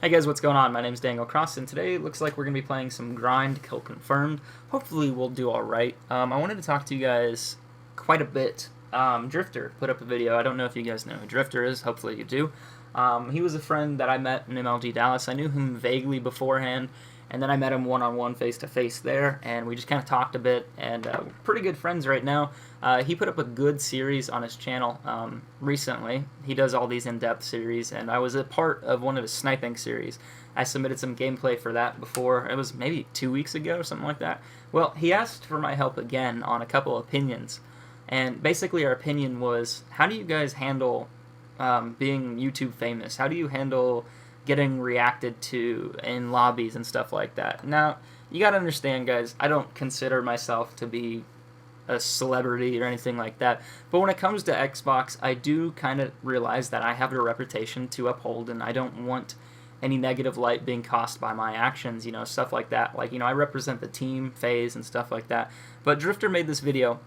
Hey guys, what's going on? My name's Daniel Kross, and today it looks like we're going to be playing some Grind Kill Confirmed. Hopefully we'll do alright. I wanted to talk to you guys quite a bit. Drifter put up a video. I don't know if you guys know who Drifter is. Hopefully you do. He was a friend that I met in MLG Dallas. I knew him vaguely beforehand, and then I met him one-on-one, face-to-face there, and we just kind of talked a bit, and we're pretty good friends right now. He put up a good series on his channel recently. He does all these in-depth series, and I was a part of one of his Sniping series. I submitted some gameplay for that before. It was maybe 2 weeks ago or something like that. Well, he asked for my help again on a couple opinions, and basically our opinion was, how do you guys handle being YouTube famous? How do you handle getting reacted to in lobbies and stuff like that? Now, you gotta understand, guys, I don't consider myself to be a celebrity or anything like that, but when it comes to Xbox, I do kind of realize that I have a reputation to uphold, and I don't want any negative light being cast by my actions, you know, stuff like that. Like, you know, I represent the team, FaZe, and stuff like that. But Drifter made this video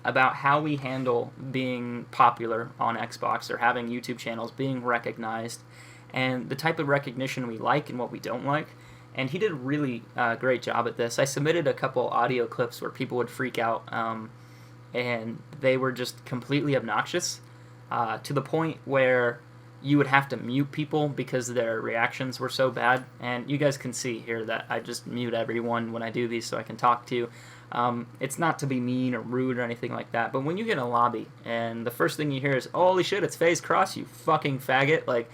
about how we handle being popular on Xbox or having YouTube channels, being recognized, and the type of recognition we like and what we don't like. And he did a really great job at this. I submitted a couple audio clips where people would freak out, and they were just completely obnoxious, to the point where you would have to mute people because their reactions were so bad. And you guys can see here that I just mute everyone when I do these so I can talk to you. It's not to be mean or rude or anything like that, but when you get in a lobby and the first thing you hear is, holy shit, it's FaZe Kross, you fucking faggot, like,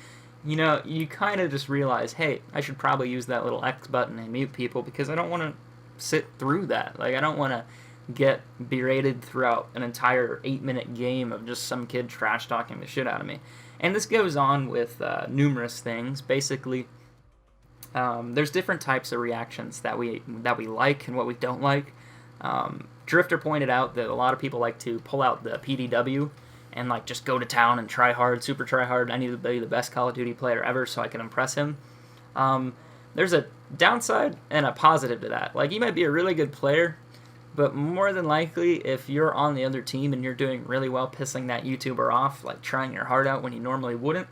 you know, you kind of just realize, hey, I should probably use that little X button and mute people because I don't want to sit through that. Like, I don't want to get berated throughout an entire 8-minute game of just some kid trash talking the shit out of me. And this goes on with numerous things. Basically, there's different types of reactions that we like and what we don't like. Drifter pointed out that a lot of people like to pull out the PDW and like just go to town and try hard, super try hard. I need to be the best Call of Duty player ever so I can impress him. There's a downside and a positive to that. Like, you might be a really good player, but more than likely, if you're on the other team and you're doing really well pissing that YouTuber off, like trying your heart out when you normally wouldn't,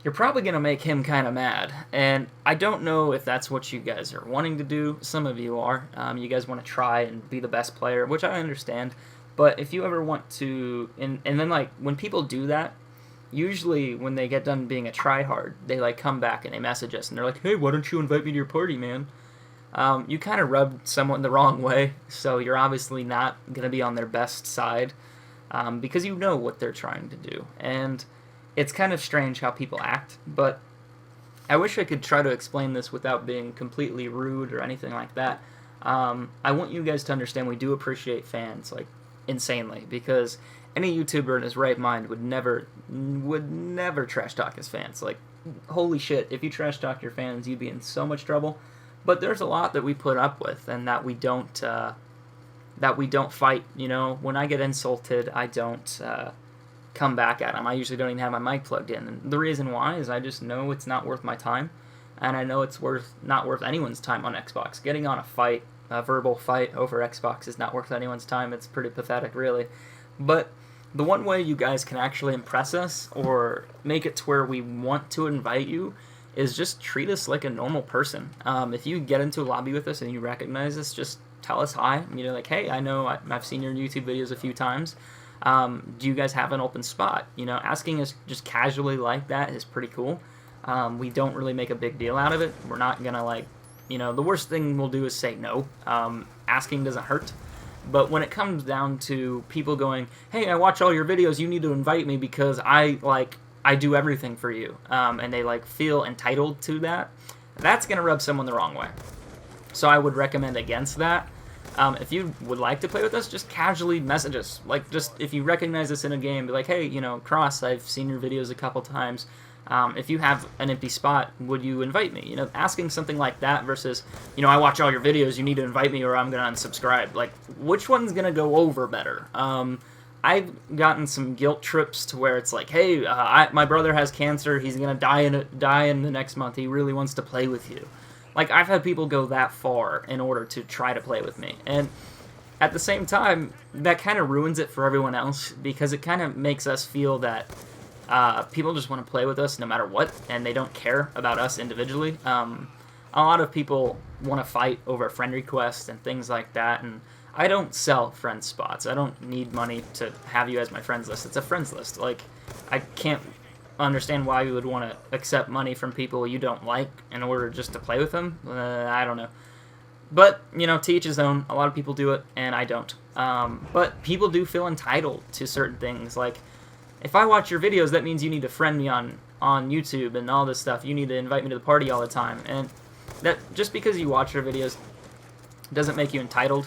you're probably going to make him kind of mad. And I don't know if that's what you guys are wanting to do. Some of you are. You guys want to try and be the best player, which I understand. But if you ever want to, and then like when people do that, usually when they get done being a tryhard, they like come back and they message us and they're like, hey, why don't you invite me to your party, man? You kind of rubbed someone the wrong way, so you're obviously not going to be on their best side, because you know what they're trying to do. And it's kind of strange how people act, but I wish I could try to explain this without being completely rude or anything like that. I want you guys to understand we do appreciate fans, like, insanely, because any YouTuber in his right mind would never trash talk his fans. Like, holy shit, if you trash talk your fans, you'd be in so much trouble. But there's a lot that we put up with and that we don't fight. You know, when I get insulted, I don't come back at them. I usually don't even have my mic plugged in, and the reason why is I just know it's not worth my time, and I know it's not worth anyone's time on Xbox. Getting on a verbal fight over Xbox is not worth anyone's time. It's pretty pathetic, really. But the one way you guys can actually impress us or make it to where we want to invite you is just treat us like a normal person. If you get into a lobby with us and you recognize us, just tell us hi. You know, like, hey, I know I've seen your YouTube videos a few times. Do you guys have an open spot? You know, asking us just casually like that is pretty cool. We don't really make a big deal out of it. We're not gonna, like, you know, the worst thing we'll do is say no. Asking doesn't hurt. But when it comes down to people going, hey, I watch all your videos, you need to invite me because I do everything for you, and they like feel entitled to that, that's going to rub someone the wrong way. So I would recommend against that. If you would like to play with us, just casually message us. Like, just if you recognize us in a game, be like, hey, you know, Kross, I've seen your videos a couple times. If you have an empty spot, would you invite me? You know, asking something like that versus, you know, I watch all your videos, you need to invite me or I'm going to unsubscribe. Like, which one's going to go over better? I've gotten some guilt trips to where it's like, hey, my brother has cancer, he's going to die in the next month, he really wants to play with you. Like, I've had people go that far in order to try to play with me. And at the same time, that kind of ruins it for everyone else because it kind of makes us feel that People just want to play with us no matter what, and they don't care about us individually. A lot of people want to fight over friend requests and things like that, and I don't sell friend spots. I don't need money to have you as my friends list. It's a friends list. Like, I can't understand why you would want to accept money from people you don't like in order just to play with them. I don't know. But, you know, to each his own. A lot of people do it, and I don't. But people do feel entitled to certain things. Like, if I watch your videos, that means you need to friend me on YouTube and all this stuff. You need to invite me to the party all the time. And that just because you watch our videos doesn't make you entitled.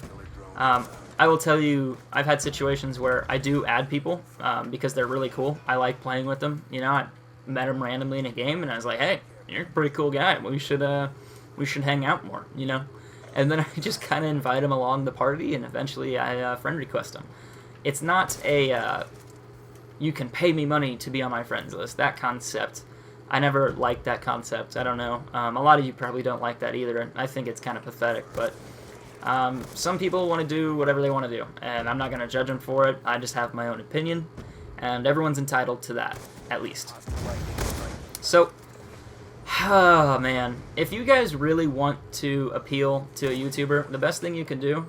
I will tell you, I've had situations where I do add people because they're really cool. I like playing with them. You know, I met them randomly in a game, and I was like, hey, you're a pretty cool guy. We should hang out more, you know? And then I just kind of invite them along the party, and eventually I friend request them. It's not a, you can pay me money to be on my friends list. That concept, I never liked that concept. I don't know. A lot of you probably don't like that either, and I think it's kind of pathetic, but some people want to do whatever they want to do, and I'm not going to judge them for it. I just have my own opinion, and everyone's entitled to that, at least. So, oh man, if you guys really want to appeal to a YouTuber, the best thing you can do,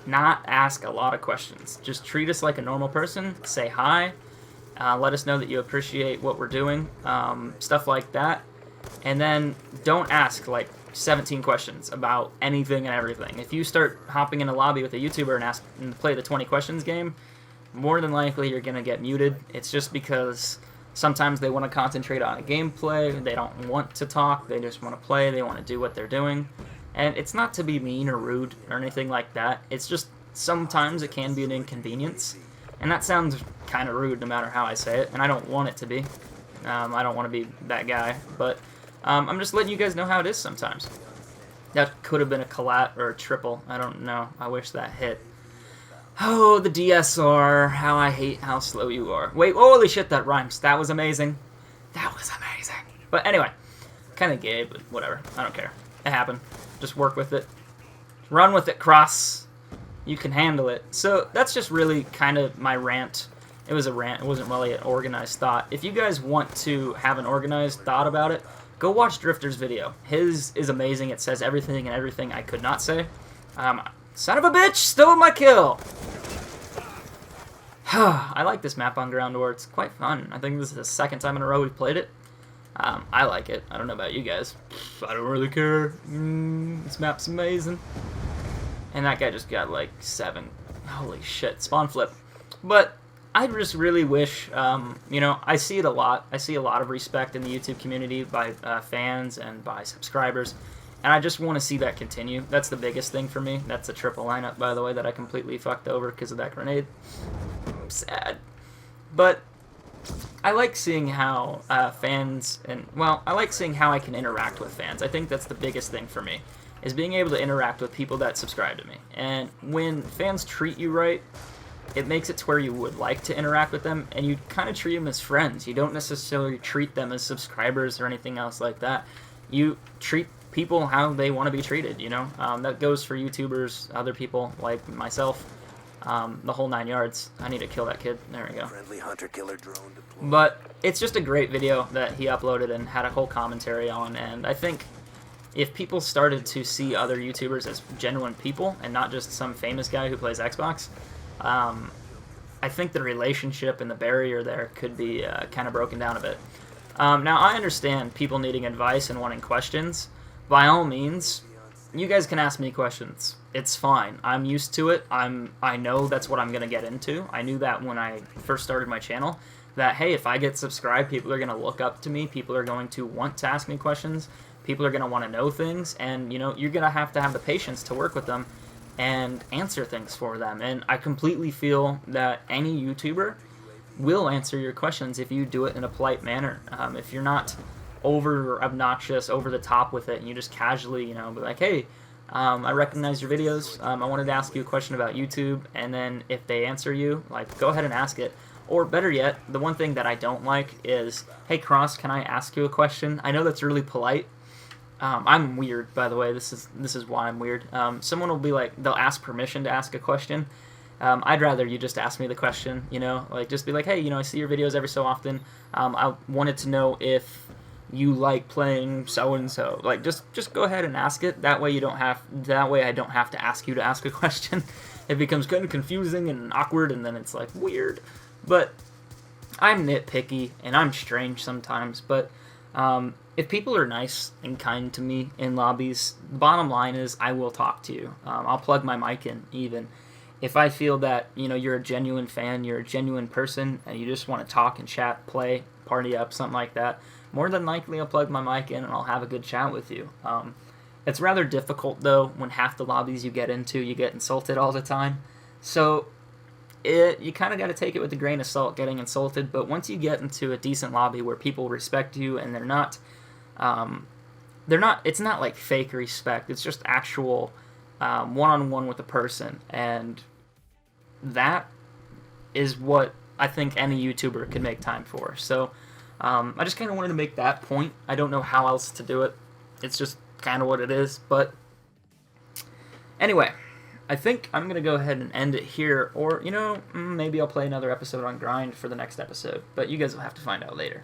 not ask a lot of questions. Just treat us like a normal person, say hi, let us know that you appreciate what we're doing, stuff like that, and then don't ask like 17 questions about anything and everything. If you start hopping in a lobby with a YouTuber and play the 20 questions game, more than likely you're going to get muted. It's just because sometimes they want to concentrate on a gameplay, they don't want to talk, they just want to play, they want to do what they're doing. And it's not to be mean or rude or anything like that, it's just sometimes it can be an inconvenience. And that sounds kind of rude no matter how I say it, and I don't want it to be. I don't want to be that guy, but I'm just letting you guys know how it is sometimes. That could have been a collat or a triple, I don't know, I wish that hit. Oh, the DSR, how I hate how slow you are. Wait, holy shit, that rhymes. That was amazing. That was amazing. But anyway, kind of gay, but whatever. I don't care. It happened. Just work with it. Run with it, Kross. You can handle it. So that's just really kind of my rant. It was a rant. It wasn't really an organized thought. If you guys want to have an organized thought about it, go watch Drifter's video. His is amazing. It says everything and everything I could not say. Son of a bitch, stole my kill! I like this map on Ground War. It's quite fun. I think this is the second time in a row we've played it. I like it. I don't know about you guys. I don't really care. This map's amazing. And that guy just got like 7. Holy shit. Spawn flip. But I just really wish, you know, I see it a lot. I see a lot of respect in the YouTube community by fans and by subscribers. And I just want to see that continue. That's the biggest thing for me. That's a triple lineup, by the way, that I completely fucked over because of that grenade. Sad. But I like seeing how fans and, well, I like seeing how I can interact with fans. I think that's the biggest thing for me, is being able to interact with people that subscribe to me. And when fans treat you right, it makes it to where you would like to interact with them, and you kind of treat them as friends. You don't necessarily treat them as subscribers or anything else like that. You treat people how they want to be treated, you know? That goes for YouTubers, other people like myself, the whole 9 yards. I need to kill that kid. There we go. Friendly hunter-killer drone deployed. But it's just a great video that he uploaded and had a whole commentary on, and I think if people started to see other YouTubers as genuine people and not just some famous guy who plays Xbox, I think the relationship and the barrier there could be kind of broken down a bit. Now, I understand people needing advice and wanting questions. By all means, you guys can ask me questions. It's fine. I'm used to it. I know that's what I'm going to get into. I knew that when I first started my channel, that, hey, if I get subscribed, people are going to look up to me. People are going to want to ask me questions. People are going to want to know things. And, you know, you're going to have the patience to work with them and answer things for them. And I completely feel that any YouTuber will answer your questions if you do it in a polite manner. If you're not over obnoxious, over the top with it, and you just casually, you know, be like, hey, I recognize your videos, I wanted to ask you a question about YouTube, and then if they answer you, like, go ahead and ask it. Or better yet, the one thing that I don't like is, hey, Kross, can I ask you a question? I know that's really polite. I'm weird, by the way. This is why I'm weird. Someone will be like, they'll ask permission to ask a question, I'd rather you just ask me the question, like just be like, hey, I see your videos every so often. I wanted to know if you like playing so and so. Like just go ahead and ask it. That way I don't have to ask you to ask a question. It becomes kind of confusing and awkward, and then it's like weird. But I'm nitpicky and I'm strange sometimes. But if people are nice and kind to me in lobbies, the bottom line is I will talk to you. I'll plug my mic in even. If I feel that, you're a genuine fan, you're a genuine person, and you just want to talk and chat, play, party up, something like that, more than likely I'll plug my mic in and I'll have a good chat with you. It's rather difficult, though, when half the lobbies you get into, you get insulted all the time. So you kind of got to take it with a grain of salt getting insulted, but once you get into a decent lobby where people respect you and they're not, it's not like fake respect, it's just actual one-on-one with a person, and that is what I think any YouTuber could make time for. So I just kind of wanted to make that point. I don't know how else to do it. It's just kind of what it is. But anyway, I think I'm going to go ahead and end it here. Or, maybe I'll play another episode on Grind for the next episode. But you guys will have to find out later.